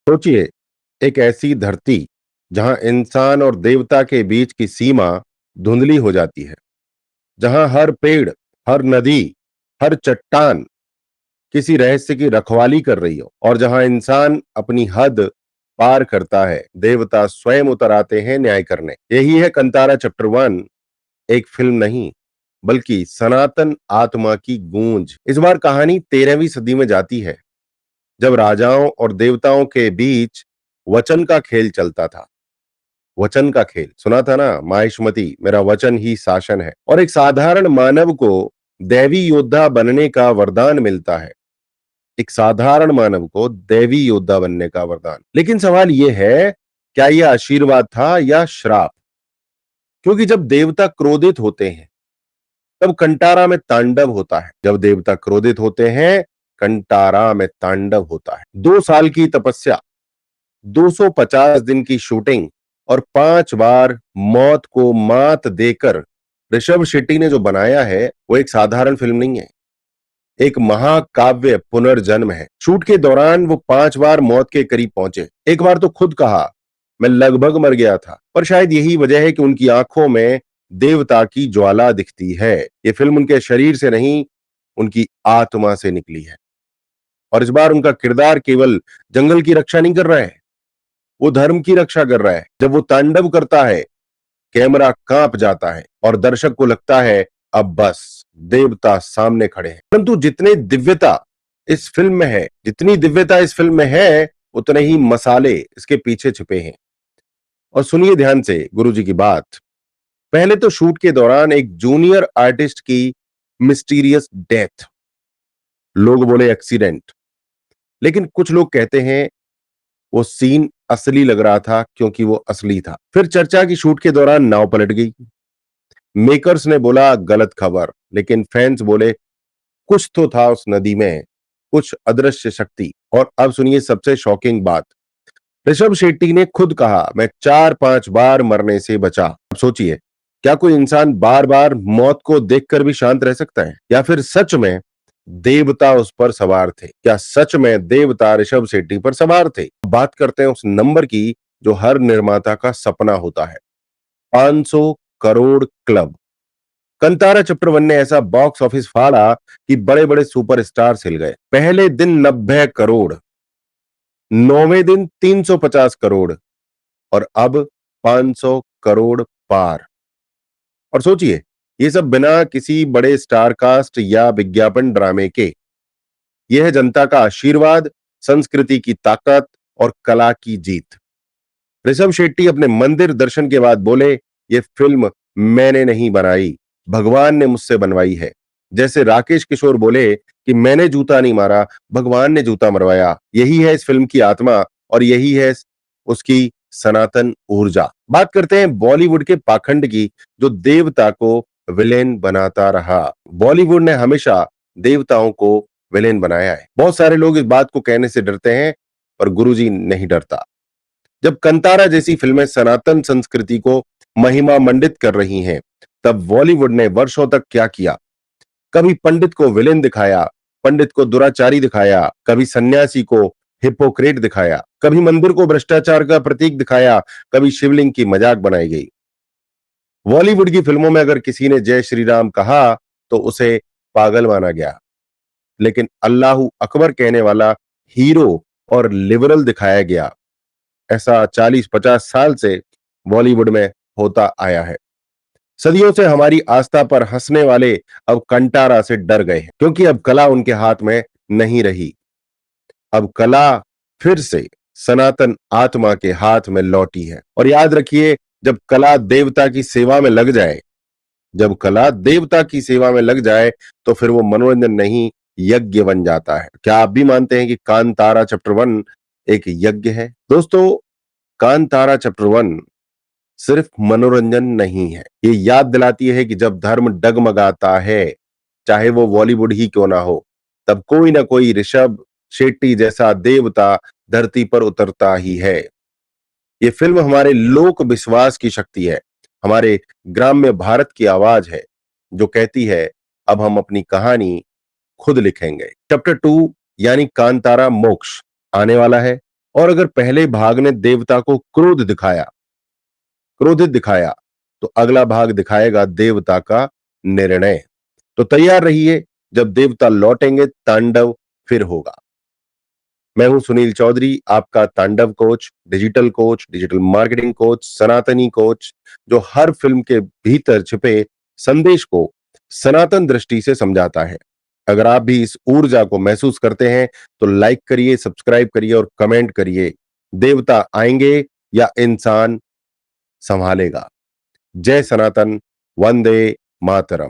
सोचिए, एक ऐसी धरती जहां इंसान और देवता के बीच की सीमा धुंधली हो जाती है, जहां हर पेड़, हर नदी, हर चट्टान किसी रहस्य की रखवाली कर रही हो और जहां इंसान अपनी हद पार करता है, देवता स्वयं उतर आते हैं न्याय करने। यही है कंतारा चैप्टर 1। एक फिल्म नहीं, बल्कि सनातन आत्मा की गूंज। इस बार कहानी 13वीं सदी में जाती है, जब राजाओं और देवताओं के बीच वचन का खेल चलता था। वचन का खेल सुना था ना, माहिष्मति मेरा वचन ही शासन है। और एक साधारण मानव को दैवी योद्धा बनने का वरदान मिलता है। एक साधारण मानव को दैवी योद्धा बनने का वरदान। लेकिन सवाल यह है, क्या यह आशीर्वाद था या श्राप? क्योंकि जब देवता क्रोधित होते हैं, तब कंटारा में तांडव होता है। जब देवता क्रोधित होते हैं, कंटारा में तांडव होता है। 2 साल की तपस्या, 250 दिन की शूटिंग और 5 बार मौत को मात देकर ऋषभ शेट्टी ने जो बनाया है, वो एक साधारण फिल्म नहीं है। एक महाकाव्य पुनर्जन्म है। शूट के दौरान वो 5 बार मौत के करीब पहुंचे। एक बार तो खुद कहा, मैं लगभग मर गया था। पर शायद यही वजह है कि उनकी आंखों में देवता की ज्वाला दिखती है। ये फिल्म उनके शरीर से नहीं, उनकी आत्मा से निकली है। और इस बार उनका किरदार केवल जंगल की रक्षा नहीं कर रहा है, वो धर्म की रक्षा कर रहा है। जब वो तांडव करता है, कैमरा कांप जाता है और दर्शक को लगता है अब बस देवता सामने खड़े हैं। परंतु जितनी दिव्यता इस फिल्म में है, उतने ही मसाले इसके पीछे छिपे हैं। और सुनिए ध्यान से गुरुजी की बात। पहले तो शूट के दौरान एक जूनियर आर्टिस्ट की मिस्टीरियस डेथ। लोग बोले एक्सीडेंट, लेकिन कुछ लोग कहते हैं वो सीन असली लग रहा था क्योंकि वो असली था। फिर चर्चा की शूट के दौरान नाव पलट गई। मेकर्स ने बोला गलत खबर, लेकिन फैंस बोले कुछ तो था उस नदी में, कुछ अदृश्य शक्ति। और अब सुनिए सबसे शॉकिंग बात। ऋषभ शेट्टी ने खुद कहा, मैं 4-5 बार मरने से बचा। अब सोचिए, क्या कोई इंसान बार बार मौत को देखकर भी शांत रह सकता है? या फिर सच में देवता उस पर सवार थे? क्या सच में देवता ऋषभ शेट्टी पर सवार थे? बात करते हैं उस नंबर की जो हर निर्माता का सपना होता है, 500 करोड़ क्लब। कंतारा चैप्टर 1 ने ऐसा बॉक्स ऑफिस फाड़ा कि बड़े बड़े सुपरस्टार हिल गए। पहले दिन 90 करोड़, 9वें दिन 350 करोड़ और अब 500 करोड़ पार। और सोचिए, ये सब बिना किसी बड़े स्टार कास्ट या विज्ञापन ड्रामे के। यह है जनता का आशीर्वाद, संस्कृति की ताकत और कला की जीत। ऋषभ शेट्टी अपने मंदिर दर्शन के बाद बोले, ये फिल्म मैंने नहीं बनाई, भगवान ने मुझसे बनवाई है। जैसे राकेश किशोर बोले कि मैंने जूता नहीं मारा, भगवान ने जूता मरवाया। यही है इस फिल्म की आत्मा और यही है उसकी सनातन ऊर्जा। बात करते हैं बॉलीवुड के पाखंड की, जो देवता को विलेन बनाता रहा। बॉलीवुड ने हमेशा देवताओं को विलेन बनाया है। बहुत सारे लोग इस बात को कहने से डरते हैं, पर गुरुजी नहीं डरता। जब कंतारा जैसी फिल्में सनातन संस्कृति को महिमा मंडित कर रही हैं, तब बॉलीवुड ने वर्षों तक क्या किया? कभी पंडित को विलेन दिखाया, पंडित को दुराचारी दिखाया, कभी सन्यासी को हिपोक्रेट दिखाया, कभी मंदिर को भ्रष्टाचार का प्रतीक दिखाया, कभी शिवलिंग की मजाक बनाई गई। बॉलीवुड की फिल्मों में अगर किसी ने जय श्री राम कहा तो उसे पागल माना गया, लेकिन अल्लाहू अकबर कहने वाला हीरो और लिबरल दिखाया गया। ऐसा 40-50 साल से बॉलीवुड में होता आया है। सदियों से हमारी आस्था पर हंसने वाले अब कंटारा से डर गए हैं, क्योंकि अब कला उनके हाथ में नहीं रही। अब कला फिर से सनातन आत्मा के हाथ में लौटी है। और याद रखिए, जब कला देवता की सेवा में लग जाए, तो फिर वो मनोरंजन नहीं, यज्ञ बन जाता है। क्या आप भी मानते हैं कि कांतारा चैप्टर 1 एक यज्ञ है? दोस्तों, कांतारा चैप्टर 1 सिर्फ मनोरंजन नहीं है। ये याद दिलाती है कि जब धर्म डगमगाता है, चाहे वो बॉलीवुड ही क्यों ना हो, तब कोई ना कोई ऋषभ शेट्टी जैसा देवता धरती पर उतरता ही है। ये फिल्म हमारे लोक विश्वास की शक्ति है, हमारे ग्राम्य भारत की आवाज है, जो कहती है अब हम अपनी कहानी खुद लिखेंगे। चैप्टर 2 यानी कांतारा मोक्ष आने वाला है और अगर पहले भाग ने देवता को क्रोधित दिखाया, तो अगला भाग दिखाएगा देवता का निर्णय। तो तैयार रहिए, जब देवता लौटेंगे तांडव फिर होगा। मैं हूं सुनील चौधरी, आपका तांडव कोच, डिजिटल मार्केटिंग कोच, सनातनी कोच, जो हर फिल्म के भीतर छिपे संदेश को सनातन दृष्टि से समझाता है। अगर आप भी इस ऊर्जा को महसूस करते हैं, तो लाइक करिए, सब्सक्राइब करिए और कमेंट करिए। देवता आएंगे या इंसान संभालेगा? जय सनातन, वंदे मातरम।